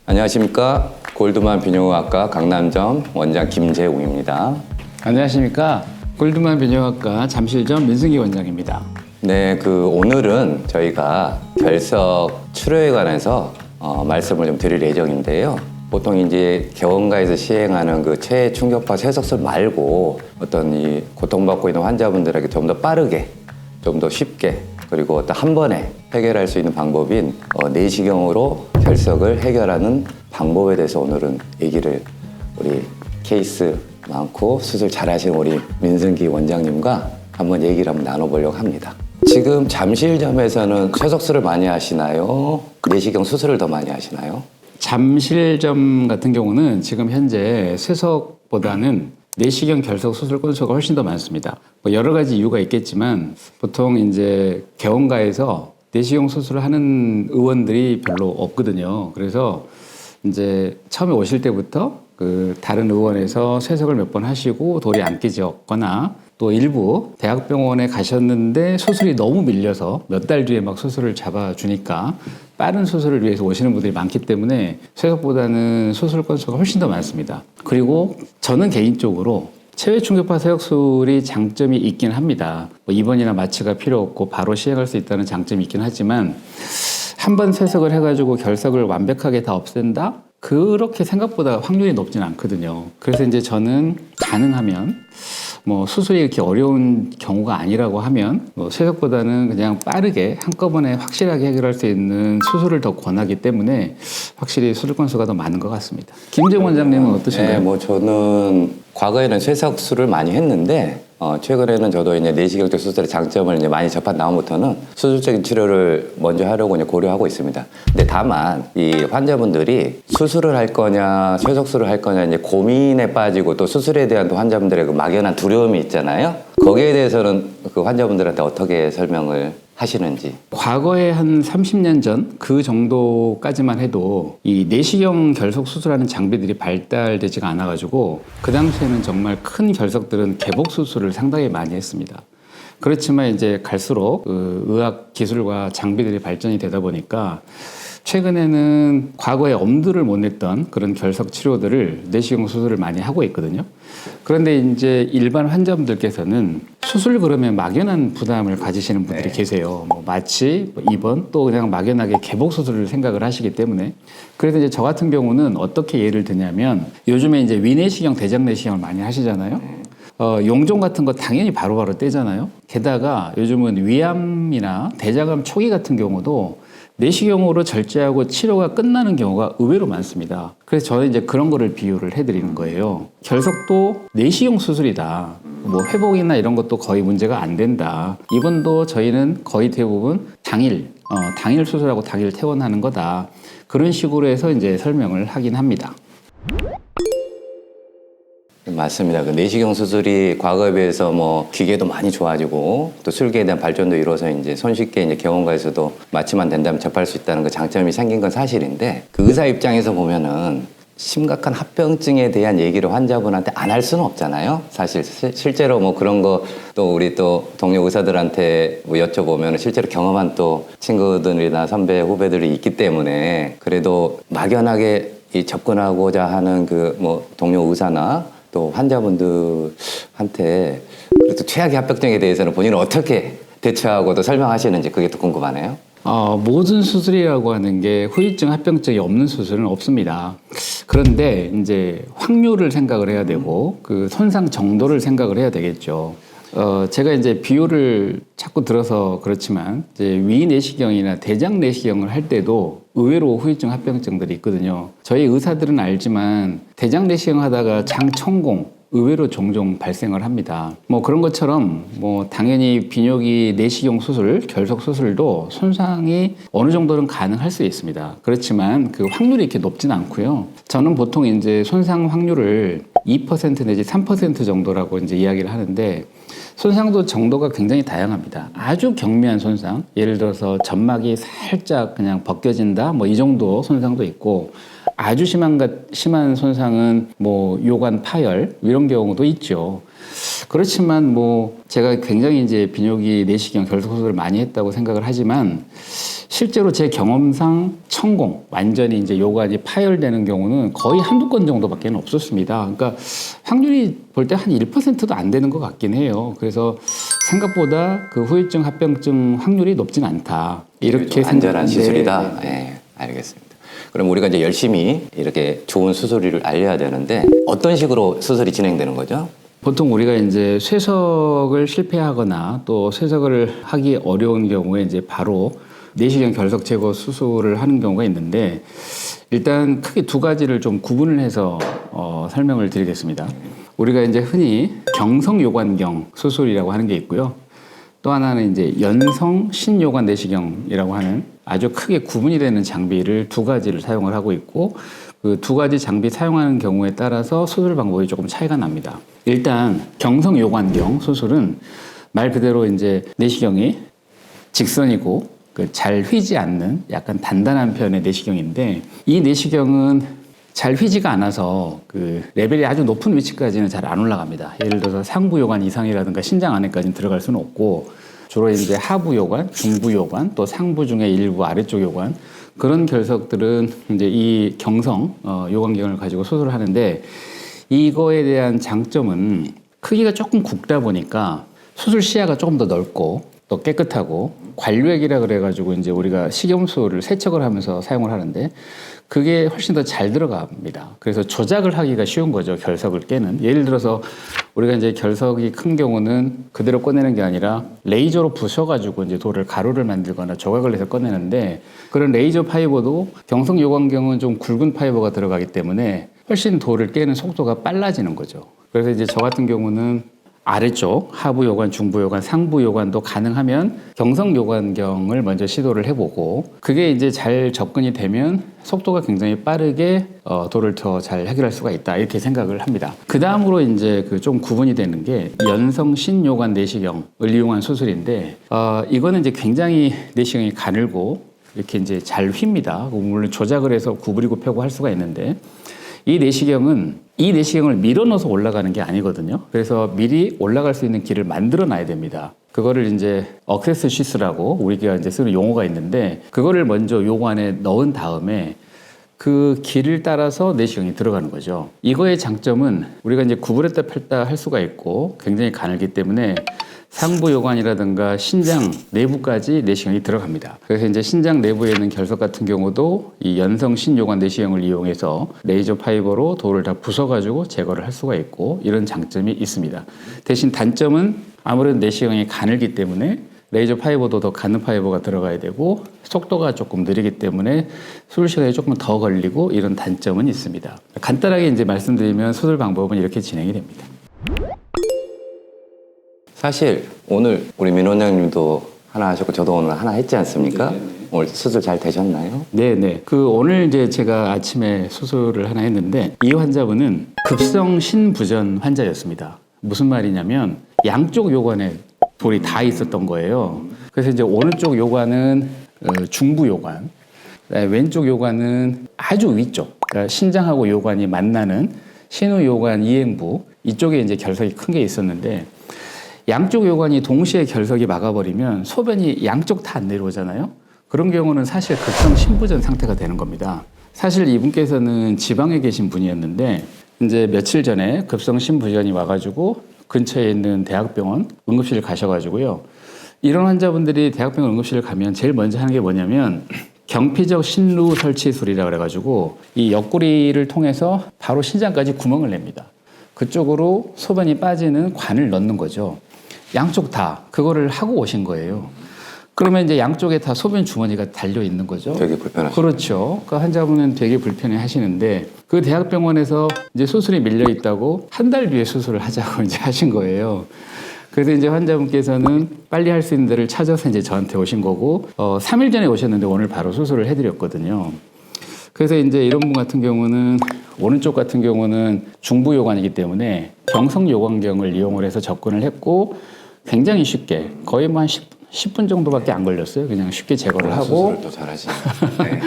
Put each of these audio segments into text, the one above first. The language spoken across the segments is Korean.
안녕하십니까. 골드만 비뇨기과 강남점 원장 김재웅입니다. 안녕하십니까. 골드만 비뇨기과 잠실점 민승기 원장입니다. 네, 오늘은 저희가 결석 치료에 관해서 말씀을 좀 드릴 예정인데요. 보통 이제 개원가에서 시행하는 체해 충격파 세석술 말고 어떤 이 고통받고 있는 환자분들에게 좀 더 빠르게, 좀 더 쉽게, 그리고 어떤 한 번에 해결할 수 있는 방법인 내시경으로 결석을 해결하는 방법에 대해서 오늘은 얘기를 우리 케이스 많고 수술 잘하시는 우리 민승기 원장님과 한번 얘기를 한번 나눠보려고 합니다. 지금 잠실점에서는 세석술을 많이 하시나요? 내시경 수술을 더 많이 하시나요? 잠실점 같은 경우는 지금 현재 쇠석보다는 내시경 결석 수술 건수가 훨씬 더 많습니다. 여러 가지 이유가 있겠지만 보통 이제 개원가에서 내시경 수술을 하는 의원들이 별로 없거든요. 그래서 이제 처음에 오실 때부터 다른 의원에서 쇠석을 몇 번 하시고 돌이 안 깨졌거나 또 일부 대학병원에 가셨는데 수술이 너무 밀려서 몇 달 뒤에 막 수술을 잡아주니까 빠른 수술을 위해서 오시는 분들이 많기 때문에 쇠석보다는 수술 건수가 훨씬 더 많습니다. 그리고 저는 개인적으로 체외 충격파 세석술이 장점이 있긴 합니다. 입원이나 마취가 필요 없고 바로 시행할 수 있다는 장점이 있긴 하지만 한 번 세석을 해가지고 결석을 완벽하게 다 없앤다? 그렇게 생각보다 확률이 높진 않거든요. 그래서 이제 저는 가능하면 수술이 이렇게 어려운 경우가 아니라고 하면 쇠석보다는 그냥 빠르게 한꺼번에 확실하게 해결할 수 있는 수술을 더 권하기 때문에 확실히 수술 건수가 더 많은 것 같습니다. 김재웅 원장님은 어떠신가요? 네, 저는 과거에는 쇠석술을 많이 했는데 최근에는 저도 이제 내시경적 수술의 장점을 이제 많이 접한 다음부터는 수술적인 치료를 먼저 하려고 이제 고려하고 있습니다. 근데 다만 이 환자분들이 수술을 할 거냐 쇠석술을 할 거냐 이제 고민에 빠지고 또 수술에 대한 또 환자분들의 막연한 두려움이 있잖아요. 거기에 대해서는 환자분들한테 어떻게 설명을 하시는지. 과거에 한 30년 전 그 정도까지만 해도 이 내시경 결석 수술하는 장비들이 발달되지가 않아가지고 그 당시에는 정말 큰 결석들은 개복 수술을 상당히 많이 했습니다. 그렇지만 이제 갈수록 의학 기술과 장비들이 발전이 되다 보니까 최근에는 과거에 엄두를 못 냈던 그런 결석 치료들을 내시경 수술을 많이 하고 있거든요. 그런데 이제 일반 환자분들께서는 수술 그러면 막연한 부담을 가지시는 분들이 계세요. 마취, 입원, 또 그냥 막연하게 개복 수술을 생각을 하시기 때문에. 그래서 이제 저 같은 경우는 어떻게 예를 드냐면 요즘에 이제 위내시경, 대장내시경을 많이 하시잖아요. 용종 같은 거 당연히 바로바로 떼잖아요. 게다가 요즘은 위암이나 대장암 초기 같은 경우도 내시경으로 절제하고 치료가 끝나는 경우가 의외로 많습니다. 그래서 저는 이제 그런 거를 비유를 해드리는 거예요. 결석도 내시경 수술이다. 회복이나 이런 것도 거의 문제가 안 된다. 입원도 저희는 거의 대부분 당일 수술하고 당일 퇴원하는 거다. 그런 식으로 해서 이제 설명을 하긴 합니다. 맞습니다. 내시경 수술이 과거에 비해서 기계도 많이 좋아지고 또 술기에 대한 발전도 이루어서 이제 손쉽게 이제 개원가에서도 마취만 된다면 접할 수 있다는 장점이 생긴 건 사실인데 그 의사 입장에서 보면은 심각한 합병증에 대한 얘기를 환자분한테 안 할 수는 없잖아요. 사실 실제로 그런 거 또 우리 또 동료 의사들한테 여쭤보면 실제로 경험한 또 친구들이나 선배 후배들이 있기 때문에 그래도 막연하게 접근하고자 하는 동료 의사나 또 환자분들한테 그래도 최악의 합병증에 대해서는 본인은 어떻게 대처하고 또 설명하시는지 그게 또 궁금하네요. 모든 수술이라고 하는 게 후유증, 합병증이 없는 수술은 없습니다. 그런데 이제 확률을 생각을 해야 되고 그 손상 정도를 생각을 해야 되겠죠. 제가 이제 비유를 자꾸 들어서 그렇지만 이제 위내시경이나 대장내시경을 할 때도 의외로 후유증 합병증들이 있거든요. 저희 의사들은 알지만 대장내시경 하다가 장천공 의외로 종종 발생을 합니다. 그런 것처럼 당연히 비뇨기 내시경 수술, 결석 수술도 손상이 어느 정도는 가능할 수 있습니다. 그렇지만 그 확률이 이렇게 높진 않고요. 저는 보통 이제 손상 확률을 2% 내지 3% 정도라고 이제 이야기를 하는데 손상도 정도가 굉장히 다양합니다. 아주 경미한 손상, 예를 들어서 점막이 살짝 그냥 벗겨진다, 이 정도 손상도 있고 아주 심한 손상은 요관 파열 이런 경우도 있죠. 그렇지만 제가 굉장히 이제 비뇨기 내시경 결석 수술을 많이 했다고 생각을 하지만 실제로 제 경험상 천공, 완전히 이제 요관이 파열되는 경우는 거의 한두 건 정도밖에 없었습니다. 그러니까 확률이 볼 때 한 1%도 안 되는 것 같긴 해요. 그래서 생각보다 그 후유증, 합병증 확률이 높진 않다. 이렇게 안전한 시술이다. 네. 네, 알겠습니다. 그럼 우리가 이제 열심히 이렇게 좋은 수술을 알려야 되는데 어떤 식으로 수술이 진행되는 거죠? 보통 우리가 이제 쇠석을 실패하거나 또 쇠석을 하기 어려운 경우에 이제 바로 내시경 결석 제거 수술을 하는 경우가 있는데 일단 크게 두 가지를 좀 구분을 해서 설명을 드리겠습니다. 우리가 이제 흔히 경성요관경 수술이라고 하는 게 있고요. 또 하나는 이제 연성 신요관 내시경이라고 하는 아주 크게 구분이 되는 장비를 두 가지를 사용을 하고 있고 그 두 가지 장비 사용하는 경우에 따라서 수술 방법이 조금 차이가 납니다. 일단 경성요관경 수술은 말 그대로 이제 내시경이 직선이고 잘 휘지 않는 약간 단단한 편의 내시경인데 이 내시경은 잘 휘지가 않아서 그 레벨이 아주 높은 위치까지는 잘 안 올라갑니다. 예를 들어서 상부요관 이상이라든가 신장 안에까지는 들어갈 수는 없고 주로 이제 하부요관, 중부요관, 또 상부 중에 일부 아래쪽 요관 그런 결석들은 이제 이 경성 요관경을 가지고 수술을 하는데 이거에 대한 장점은 크기가 조금 굵다 보니까 수술 시야가 조금 더 넓고 또 깨끗하고 관류액이라 그래가지고 이제 우리가 식염수를 세척을 하면서 사용을 하는데 그게 훨씬 더 잘 들어갑니다. 그래서 조작을 하기가 쉬운 거죠. 결석을 깨는. 예를 들어서 우리가 이제 결석이 큰 경우는 그대로 꺼내는 게 아니라 레이저로 부셔가지고 이제 돌을 가루를 만들거나 조각을 해서 꺼내는데 그런 레이저 파이버도 경성 요관경은 좀 굵은 파이버가 들어가기 때문에 훨씬 돌을 깨는 속도가 빨라지는 거죠. 그래서 이제 저 같은 경우는 아래쪽 하부요관, 중부요관, 상부요관도 가능하면 경성요관경을 먼저 시도를 해보고 그게 이제 잘 접근이 되면 속도가 굉장히 빠르게 돌을 더 잘 해결할 수가 있다 이렇게 생각을 합니다. 그 다음으로 이제 그 좀 구분이 되는 게 연성 신요관 내시경을 이용한 수술인데 이거는 이제 굉장히 내시경이 가늘고 이렇게 이제 잘 휩니다. 물론 조작을 해서 구부리고 펴고 할 수가 있는데 이 내시경을 밀어 넣어서 올라가는 게 아니거든요. 그래서 미리 올라갈 수 있는 길을 만들어 놔야 됩니다. 그거를 이제 억세스 시스라고 우리가 이제 쓰는 용어가 있는데 그거를 먼저 요관에 넣은 다음에 그 길을 따라서 내시경이 들어가는 거죠. 이거의 장점은 우리가 이제 구부렸다 폈다 할 수가 있고 굉장히 가늘기 때문에 상부 요관이라든가 신장 내부까지 내시경이 들어갑니다. 그래서 이제 신장 내부에 있는 결석 같은 경우도 이 연성 신요관 내시경을 이용해서 레이저 파이버로 돌을 다 부숴가지고 제거를 할 수가 있고 이런 장점이 있습니다. 대신 단점은 아무래도 내시경이 가늘기 때문에 레이저 파이버도 더 가는 파이버가 들어가야 되고 속도가 조금 느리기 때문에 수술 시간이 조금 더 걸리고 이런 단점은 있습니다. 간단하게 이제 말씀드리면 수술 방법은 이렇게 진행이 됩니다. 사실 오늘 우리 민 원장님도 하나 하셨고 저도 오늘 하나 했지 않습니까? 네네. 오늘 수술 잘 되셨나요? 네네. 오늘 이제 제가 아침에 수술을 하나 했는데 이 환자분은 급성 신부전 환자였습니다. 무슨 말이냐면 양쪽 요관에 돌이 다 있었던 거예요. 그래서 이제 오른쪽 요관은 중부 요관, 왼쪽 요관은 아주 위쪽, 그러니까 신장하고 요관이 만나는 신우 요관 이행부 이쪽에 이제 결석이 큰 게 있었는데 양쪽 요관이 동시에 결석이 막아버리면 소변이 양쪽 다 안 내려오잖아요. 그런 경우는 사실 급성 신부전 상태가 되는 겁니다. 사실 이분께서는 지방에 계신 분이었는데 이제 며칠 전에 급성 신부전이 와가지고 근처에 있는 대학병원 응급실을 가셔가지고요. 이런 환자분들이 대학병원 응급실을 가면 제일 먼저 하는 게 뭐냐면 경피적 신루 설치술이라 그래가지고 이 옆구리를 통해서 바로 신장까지 구멍을 냅니다. 그쪽으로 소변이 빠지는 관을 넣는 거죠. 양쪽 다 그거를 하고 오신 거예요. 그러면 이제 양쪽에 다 소변 주머니가 달려 있는 거죠. 되게 불편하시죠. 그렇죠. 그 환자분은 되게 불편해 하시는데 그 대학병원에서 이제 수술이 밀려 있다고 한 달 뒤에 수술을 하자고 이제 하신 거예요. 그래서 이제 환자분께서는 빨리 할 수 있는 데를 찾아서 이제 저한테 오신 거고 3일 전에 오셨는데 오늘 바로 수술을 해드렸거든요. 그래서 이제 이런 분 같은 경우는 오른쪽 같은 경우는 중부요관이기 때문에 경성요관경을 이용을 해서 접근을 했고 굉장히 쉽게 거의 뭐 한 10분 정도밖에 안 걸렸어요. 그냥 쉽게 제거를 하고 수술을 또 잘하시네. 네.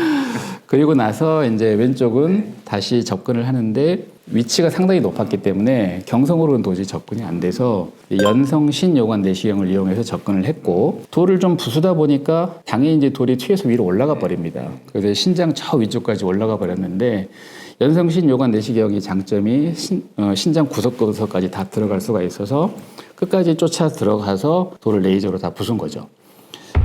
그리고 나서 이제 왼쪽은 다시 접근을 하는데 위치가 상당히 높았기 때문에 경성으로는 도저히 접근이 안 돼서 연성 신요관 내시경을 이용해서 접근을 했고, 돌을 좀 부수다 보니까 당연히 이제 돌이 튀어서 위로 올라가 버립니다. 그래서 신장 저 위쪽까지 올라가 버렸는데, 연성 신요관 내시경의 장점이 신장 구석구석까지 다 들어갈 수가 있어서 끝까지 쫓아 들어가서 돌을 레이저로 다 부순 거죠.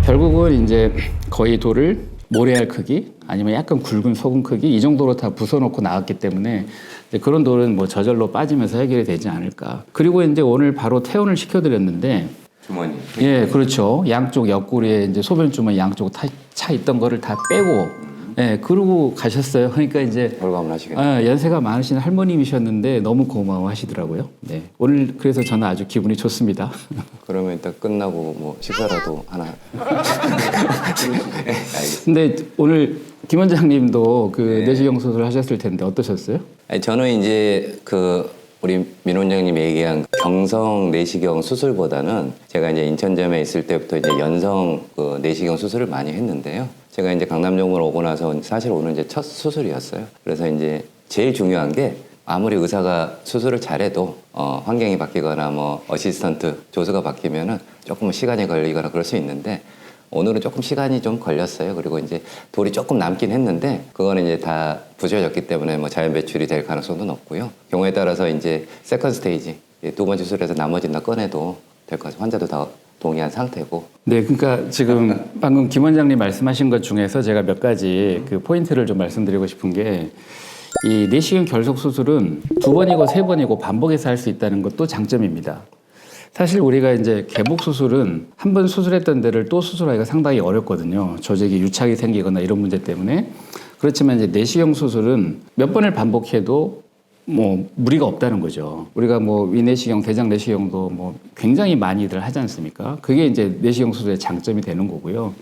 결국은 이제 거의 돌을 모래알 크기 아니면 약간 굵은 소금 크기 이 정도로 다 부숴놓고 나왔기 때문에 이제 그런 돌은 뭐 저절로 빠지면서 해결이 되지 않을까. 그리고 이제 오늘 바로 퇴원을 시켜드렸는데, 주머니. 예, 그렇죠. 양쪽 옆구리에 이제 소변 주머니 양쪽 차 있던 거를 다 빼고, 예, 그러고 가셨어요. 그러니까 이제 홀가분하시겠네요. 연세가 많으신 할머님이셨는데 너무 고마워하시더라고요. 네, 오늘 그래서 저는 아주 기분이 좋습니다. 그러면 이따 끝나고 뭐 식사라도 하나. 네, 알겠습니다. 근데 오늘 김 원장님도 그 내시경 수술 하셨을 텐데 어떠셨어요? 아니, 저는 이제 우리 민 원장님이 얘기한 경성 내시경 수술보다는 제가 이제 인천점에 있을 때부터 이제 연성 그 내시경 수술을 많이 했는데요. 제가 이제 강남정부로 오고 나서 사실 오늘 이제 첫 수술이었어요. 그래서 이제 제일 중요한 게 아무리 의사가 수술을 잘해도 환경이 바뀌거나 뭐 어시스턴트 조수가 바뀌면은 조금 시간이 걸리거나 그럴 수 있는데, 오늘은 조금 시간이 좀 걸렸어요. 그리고 이제 돌이 조금 남긴 했는데 그거는 이제 다 부셔졌기 때문에 뭐 자연 배출이 될 가능성도 높고요. 경우에 따라서 이제 세컨 스테이지 두 번째 수술에서 나머지는 다 꺼내도 될 것 같아요. 환자도 다 동의한 상태고. 네, 그러니까 지금 방금 김 원장님 말씀하신 것 중에서 제가 몇 가지 그 포인트를 좀 말씀드리고 싶은 게, 이 내시경 결속 수술은 2번이고 3번이고 반복해서 할 수 있다는 것도 장점입니다. 사실 우리가 이제 개복 수술은 한 번 수술했던 데를 또 수술하기가 상당히 어렵거든요. 조직에 유착이 생기거나 이런 문제 때문에. 그렇지만 이제 내시경 수술은 몇 번을 반복해도 뭐 무리가 없다는 거죠. 우리가 뭐 위내시경, 대장 내시경도 뭐 굉장히 많이들 하지 않습니까? 그게 이제 내시경 수술의 장점이 되는 거고요.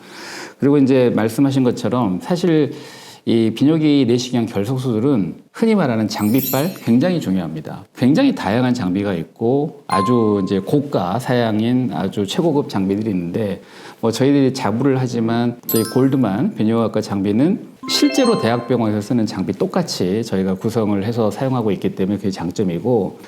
그리고 이제 말씀하신 것처럼 사실 이 비뇨기 내시경 결속 수술은 흔히 말하는 장비빨 굉장히 중요합니다. 굉장히 다양한 장비가 있고 아주 이제 고가 사양인 아주 최고급 장비들이 있는데, 뭐 저희들이 자부를 하지만 저희 골드만 비뇨기과 장비는 실제로 대학병원에서 쓰는 장비 똑같이 저희가 구성을 해서 사용하고 있기 때문에 그게 장점이고,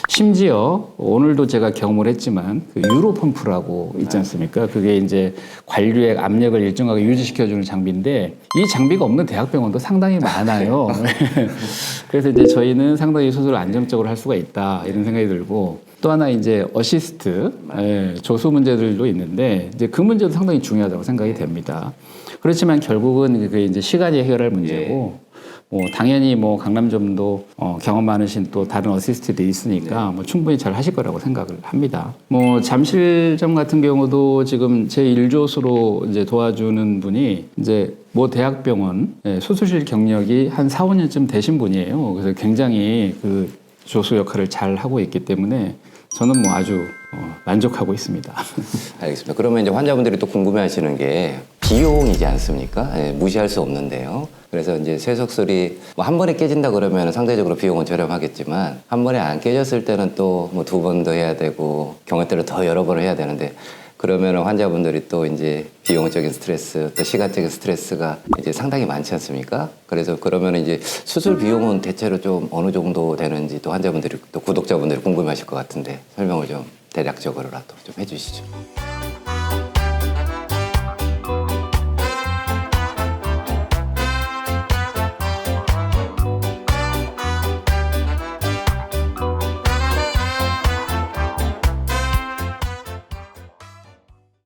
심지어 오늘도 제가 경험을 했지만 그 유로 펌프라고 있지 않습니까? 그게 이제 관류의 압력을 일정하게 유지시켜주는 장비인데, 이 장비가 없는 대학병원도 상당히 많아요. 그래서 이제 저희는 상당히 수술을 안정적으로 할 수가 있다 이런 생각이 들고, 또 하나 이제 어시스트 조수 문제들도 있는데 이제 그 문제도 상당히 중요하다고 생각이 됩니다. 그렇지만 결국은 그 이제 시간이 해결할 문제고, 뭐 당연히 뭐 강남점도 경험 많으신 또 다른 어시스트들이 있으니까 뭐 충분히 잘 하실 거라고 생각을 합니다. 뭐 잠실점 같은 경우도 지금 제 1조수로 이제 도와주는 분이 이제 모 대학병원 수술실 경력이 한 4, 5년쯤 되신 분이에요. 그래서 굉장히 그 조수 역할을 잘 하고 있기 때문에 저는 뭐 아주 만족하고 있습니다. 알겠습니다. 그러면 이제 환자분들이 또 궁금해하시는 게 비용이지 않습니까? 예, 무시할 수 없는데요. 그래서 이제 쇠석술이 뭐 한 번에 깨진다 그러면 상대적으로 비용은 저렴하겠지만, 한 번에 안 깨졌을 때는 또 뭐 2번 더 해야 되고 경우에 따라 더 여러 번을 해야 되는데, 그러면 환자분들이 또 이제 비용적인 스트레스, 또 시간적인 스트레스가 이제 상당히 많지 않습니까? 그래서 그러면 이제 수술 비용은 대체로 좀 어느 정도 되는지 또 환자분들이 또 구독자분들이 궁금해하실 것 같은데 설명을 좀 대략적으로라도 좀 해주시죠.